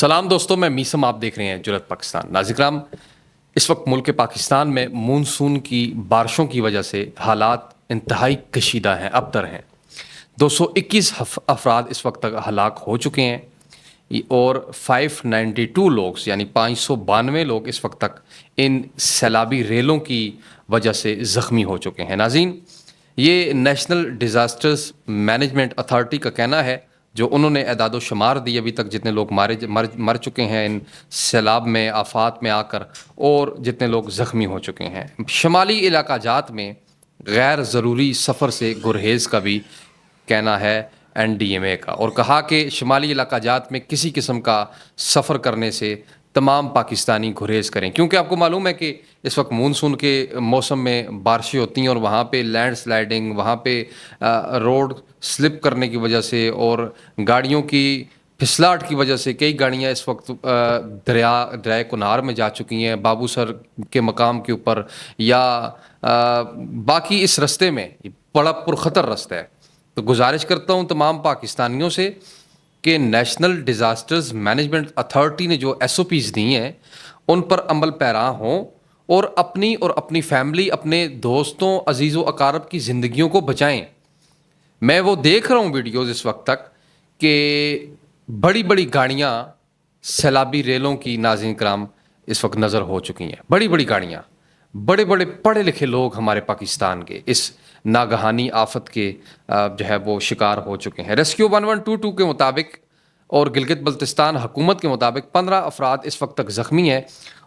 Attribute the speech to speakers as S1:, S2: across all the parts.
S1: سلام دوستوں، میں میسم، آپ دیکھ رہے ہیں جرأت پاکستان۔ ناظرین کرام، اس وقت ملک پاکستان میں مونسون کی بارشوں کی وجہ سے حالات انتہائی کشیدہ ہیں، ابتر ہیں۔ 221 افراد اس وقت تک ہلاک ہو چکے ہیں اور 592 لوگ یعنی 592 لوگ اس وقت تک ان سیلابی ریلوں کی وجہ سے زخمی ہو چکے ہیں۔ ناظرین، یہ نیشنل ڈیزاسٹرز مینجمنٹ اتھارٹی کا کہنا ہے، جو انہوں نے اعداد و شمار دی ابھی تک جتنے لوگ مر چکے ہیں ان سیلاب میں، آفات میں آ کر، اور جتنے لوگ زخمی ہو چکے ہیں۔ شمالی علاقہ جات میں غیر ضروری سفر سے گریز کا بھی کہنا ہے NDMA کا، اور کہا کہ شمالی علاقہ جات میں کسی قسم کا سفر کرنے سے تمام پاکستانی گریز کریں، کیونکہ آپ کو معلوم ہے کہ اس وقت مونسون کے موسم میں بارشیں ہوتی ہیں اور وہاں پہ لینڈ سلائڈنگ، وہاں پہ روڈ سلپ کرنے کی وجہ سے اور گاڑیوں کی پھسلاٹ کی وجہ سے کئی گاڑیاں اس وقت دریائے کنار میں جا چکی ہیں، بابو سر کے مقام کے اوپر، یا باقی اس رستے میں بڑا پرخطر رستہ ہے۔ تو گزارش کرتا ہوں تمام پاکستانیوں سے کہ نیشنل ڈیزاسٹرز مینجمنٹ اتھارٹی نے جو SOPs دی ہیں ان پر عمل پیرا ہوں اور اپنی فیملی، اپنے دوستوں، عزیز و اقارب کی زندگیوں کو بچائیں۔ میں وہ دیکھ رہا ہوں ویڈیوز اس وقت تک کہ بڑی بڑی گاڑیاں سیلابی ریلوں کی، ناظرین کرام، اس وقت نظر ہو چکی ہیں۔ بڑی بڑی گاڑیاں، بڑے بڑے پڑھے لکھے لوگ ہمارے پاکستان کے اس ناگہانی آفت کے جو ہے وہ شکار ہو چکے ہیں۔ ریسکیو 1122 کے مطابق اور گلگت بلتستان حکومت کے مطابق 15 افراد اس وقت تک زخمی ہیں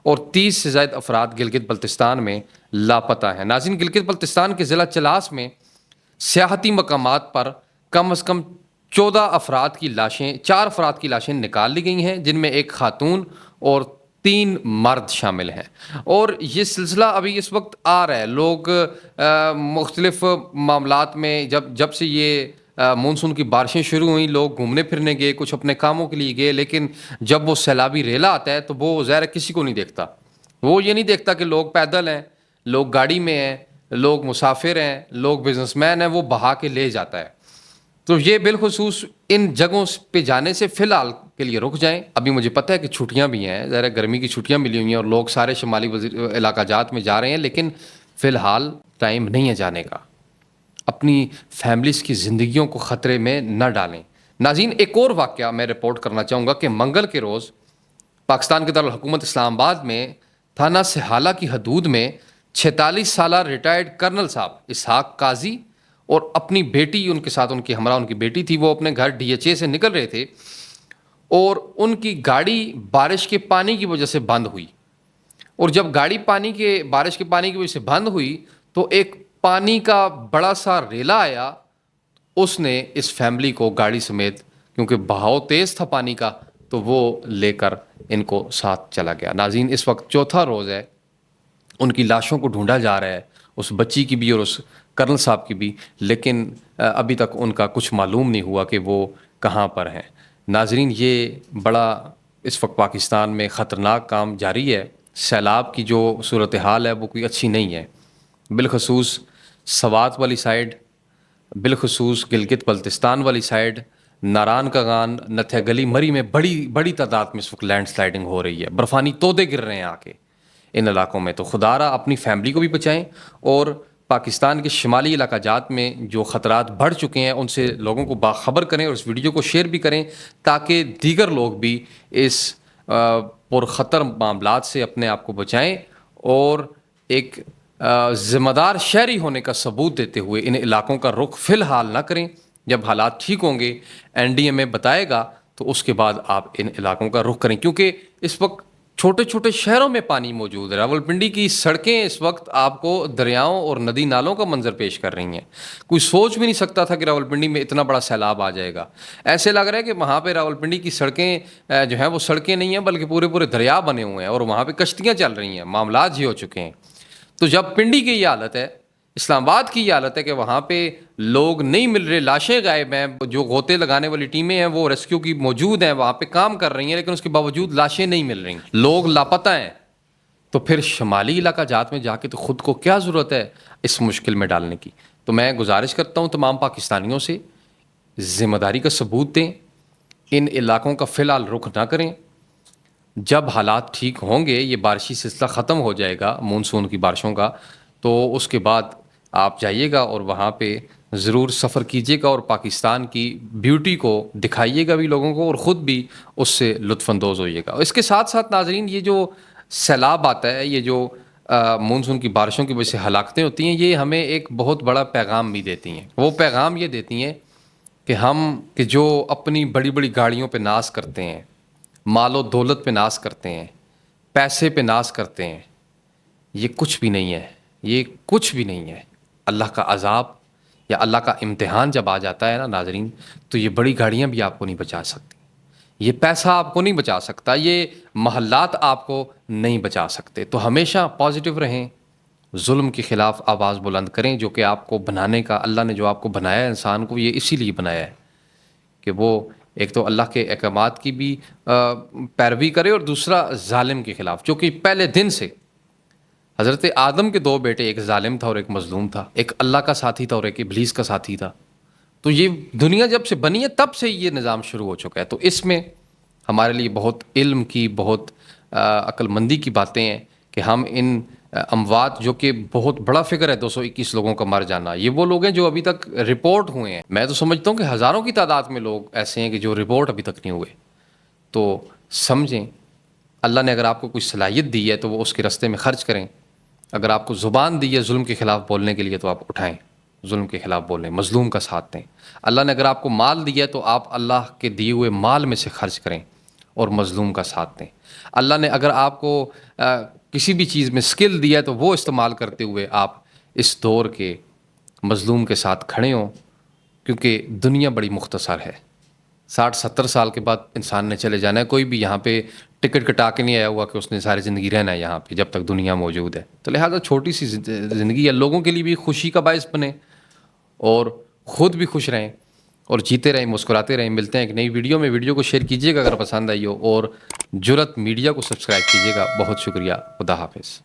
S1: اور 30 سے زائد افراد گلگت بلتستان میں لاپتہ ہیں۔ ناظرین، گلگت بلتستان کے ضلع چلاس میں سیاحتی مقامات پر کم از کم 4 افراد کی لاشیں نکال لی گئی ہیں، جن میں ایک خاتون اور 3 مرد شامل ہیں، اور یہ سلسلہ ابھی اس وقت آ رہا ہے۔ لوگ مختلف معاملات میں جب سے یہ مونسون کی بارشیں شروع ہوئیں، لوگ گھومنے پھرنے گئے، کچھ اپنے کاموں کے لیے گئے، لیکن جب وہ سیلابی ریلا آتا ہے تو وہ ظاہر کسی کو نہیں دیکھتا۔ وہ یہ نہیں دیکھتا کہ لوگ پیدل ہیں، لوگ گاڑی میں ہیں، لوگ مسافر ہیں، لوگ بزنس مین ہیں، وہ بہا کے لے جاتا ہے۔ تو یہ بالخصوص ان جگہوں پہ جانے سے فی الحال کے لیے رک جائیں۔ ابھی مجھے پتہ ہے کہ چھٹیاں بھی ہیں، ظاہر گرمی کی چھٹیاں ملی ہوئی ہیں اور لوگ سارے شمالی علاقہ جات میں جا رہے ہیں، لیکن فی الحال ٹائم نہیں ہے جانے کا۔ اپنی فیملیز کی زندگیوں کو خطرے میں نہ ڈالیں۔ ناظرین، ایک اور واقعہ میں رپورٹ کرنا چاہوں گا کہ منگل کے روز پاکستان کے دارالحکومت اسلام آباد میں تھانہ سہالہ کی حدود میں 46 سالہ ریٹائرڈ کرنل صاحب اسحاق قاضی اور اپنی بیٹی، ان کے ساتھ ان کی ہمراہ ان کی بیٹی تھی، وہ اپنے گھر DHA سے نکل رہے تھے اور ان کی گاڑی بارش کے پانی کی وجہ سے بند ہوئی، اور جب گاڑی بارش کے پانی کی وجہ سے بند ہوئی تو ایک پانی کا بڑا سا ریلا آیا، اس نے اس فیملی کو گاڑی سمیت، کیونکہ بہاؤ تیز تھا پانی کا، تو وہ لے کر ان کو ساتھ چلا گیا۔ ناظرین، اس وقت چوتھا روز ہے، ان کی لاشوں کو ڈھونڈا جا رہا ہے، اس بچی کی بھی اور اس کرنل صاحب کی بھی، لیکن ابھی تک ان کا کچھ معلوم نہیں ہوا کہ وہ کہاں پر ہیں۔ ناظرین، یہ بڑا اس وقت پاکستان میں خطرناک کام جاری ہے۔ سیلاب کی جو صورتحال ہے وہ کوئی اچھی نہیں ہے، بالخصوص سوات والی سائڈ، بالخصوص گلگت بلتستان والی سائڈ، ناران کاغان، نتھیا گلی، مری میں بڑی تعداد میں اس وقت لینڈ سلائڈنگ ہو رہی ہے، برفانی تودے گر رہے ہیں آ کے ان علاقوں میں۔ تو خدا را اپنی فیملی کو بھی بچائیں اور پاکستان کے شمالی علاقہ جات میں جو خطرات بڑھ چکے ہیں ان سے لوگوں کو باخبر کریں اور اس ویڈیو کو شیئر بھی کریں، تاکہ دیگر لوگ بھی اس پرخطر معاملات سے اپنے آپ کو بچائیں اور ایک ذمہ دار شہری ہونے کا ثبوت دیتے ہوئے ان علاقوں کا رخ فی الحال نہ کریں۔ جب حالات ٹھیک ہوں گے، NDMA بتائے گا، تو اس کے بعد آپ ان علاقوں کا رخ کریں، کیونکہ اس وقت چھوٹے چھوٹے شہروں میں پانی موجود ہے۔ راولپنڈی کی سڑکیں اس وقت آپ کو دریاؤں اور ندی نالوں کا منظر پیش کر رہی ہیں۔ کوئی سوچ بھی نہیں سکتا تھا کہ راولپنڈی میں اتنا بڑا سیلاب آ جائے گا۔ ایسے لگ رہا ہے کہ وہاں پہ راولپنڈی کی سڑکیں جو ہیں وہ سڑکیں نہیں ہیں بلکہ پورے دریا بنے ہوئے ہیں اور وہاں پہ کشتیاں چل رہی ہیں، معاملات ہی ہو چکے ہیں۔ تو جب پنڈی کی یہ حالت ہے، اسلام آباد کی یہ حالت ہے کہ وہاں پہ لوگ نہیں مل رہے، لاشیں غائب ہیں، جو غوطے لگانے والی ٹیمیں ہیں وہ ریسکیو کی موجود ہیں، وہاں پہ کام کر رہی ہیں، لیکن اس کے باوجود لاشیں نہیں مل رہی، لوگ لاپتہ ہیں، تو پھر شمالی علاقہ جات میں جا کے تو خود کو کیا ضرورت ہے اس مشکل میں ڈالنے کی۔ تو میں گزارش کرتا ہوں تمام پاکستانیوں سے، ذمہ داری کا ثبوت دیں، ان علاقوں کا فی الحال رخ نہ کریں، جب حالات ٹھیک ہوں گے، یہ بارشی سلسلہ ختم ہو جائے گا مونسون کی بارشوں کا، تو اس کے بعد آپ جائیے گا اور وہاں پہ ضرور سفر کیجیے گا اور پاکستان کی بیوٹی کو دکھائیے گا بھی لوگوں کو، اور خود بھی اس سے لطف اندوز ہوئیے گا۔ اس کے ساتھ ساتھ ناظرین، یہ جو سیلاب آتا ہے، یہ جو مونسون کی بارشوں کی وجہ سے ہلاکتیں ہوتی ہیں، یہ ہمیں ایک بہت بڑا پیغام بھی دیتی ہیں۔ وہ پیغام یہ دیتی ہیں کہ جو اپنی بڑی بڑی گاڑیوں پہ ناز کرتے ہیں، مال و دولت پہ ناز کرتے ہیں، پیسے پہ ناز کرتے ہیں، یہ کچھ بھی نہیں ہے، یہ کچھ بھی نہیں ہے۔ اللہ کا عذاب یا اللہ کا امتحان جب آ جاتا ہے نا ناظرین، تو یہ بڑی گاڑیاں بھی آپ کو نہیں بچا سکتی، یہ پیسہ آپ کو نہیں بچا سکتا، یہ محلات آپ کو نہیں بچا سکتے۔ تو ہمیشہ پازیٹیو رہیں، ظلم کے خلاف آواز بلند کریں، جو کہ آپ کو بنانے کا، اللہ نے جو آپ کو بنایا ہے انسان کو، یہ اسی لیے بنایا ہے کہ وہ ایک تو اللہ کے احکامات کی بھی پیروی کرے، اور دوسرا ظالم کے خلاف، جو کہ پہلے دن سے حضرت آدم کے دو بیٹے، ایک ظالم تھا اور ایک مظلوم تھا، ایک اللہ کا ساتھی تھا اور ایک ابلیس کا ساتھی تھا۔ تو یہ دنیا جب سے بنی ہے تب سے یہ نظام شروع ہو چکا ہے۔ تو اس میں ہمارے لیے بہت علم کی، بہت عقل مندی کی باتیں ہیں کہ ہم ان اموات، جو کہ بہت بڑا فگر ہے 221 لوگوں کا مر جانا، یہ وہ لوگ ہیں جو ابھی تک رپورٹ ہوئے ہیں۔ میں تو سمجھتا ہوں کہ ہزاروں کی تعداد میں لوگ ایسے ہیں کہ جو رپورٹ ابھی تک نہیں ہوئے۔ تو سمجھیں، اللہ نے اگر آپ کو کوئی صلاحیت دی ہے تو وہ اس کے راستے میں خرچ کریں۔ اگر آپ کو زبان دی ہے ظلم کے خلاف بولنے کے لیے تو آپ اٹھائیں، ظلم کے خلاف بولیں، مظلوم کا ساتھ دیں۔ اللہ نے اگر آپ کو مال دیا ہے تو آپ اللہ کے دیے ہوئے مال میں سے خرچ کریں اور مظلوم کا ساتھ دیں۔ اللہ نے اگر آپ کو کسی بھی چیز میں سکل دیا ہے تو وہ استعمال کرتے ہوئے آپ اس دور کے مظلوم کے ساتھ کھڑے ہوں، کیونکہ دنیا بڑی مختصر ہے۔ 60-70 سال کے بعد انسان نے چلے جانا ہے، کوئی بھی یہاں پہ ٹکٹ کٹا کے نہیں آیا ہوا کہ اس نے ساری زندگی رہنا ہے یہاں پہ جب تک دنیا موجود ہے۔ تو لہٰذا چھوٹی سی زندگی ہے، لوگوں کے لیے بھی خوشی کا باعث بنے اور خود بھی خوش رہیں اور جیتے رہیں، مسکراتے رہیں۔ ملتے ہیں ایک نئی ویڈیو میں، ویڈیو کو شیئر کیجیے گا اگر پسند آئی ہو، اور جرأت میڈیا کو سبسکرائب کیجیے گا۔ بہت شکریہ، خدا حافظ۔